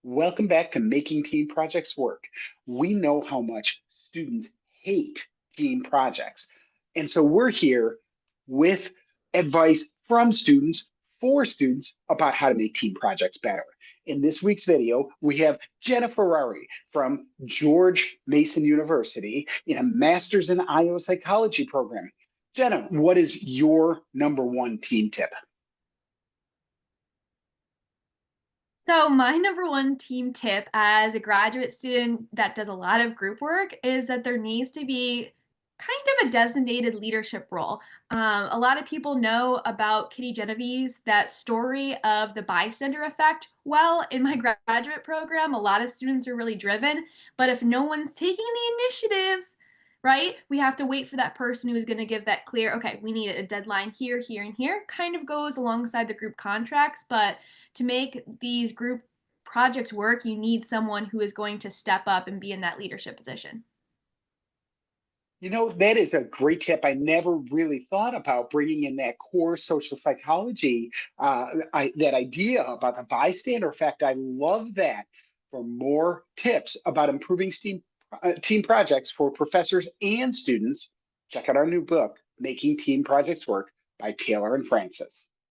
Welcome back to Making Team Projects Work. We know how much students hate team projects. And so we're here with advice from students for students about how to make team projects better. In this week's video, we have Jennah Ferrari from George Mason University in a master's in IO psychology program. Jennah, what is your number one team tip? So my number one team tip as a graduate student that does a lot of group work is that there needs to be kind of a designated leadership role. A lot of people know about Kitty Genevieve's that story of the bystander effect. Well, in my graduate program, a lot of students are really driven, but if no one's taking the initiative, right, we have to wait for that person who is going to give that clear, okay, we need a deadline here, here, and here, kind of goes alongside the group contracts, but to make these group projects work, you need someone who is going to step up and be in that leadership position. You know, that is a great tip. I never really thought about bringing in that core social psychology, that idea about the bystander effect. I love that. For more tips about improving team projects for professors and students, check out our new book, Making Team Projects Work by Taylor and Francis.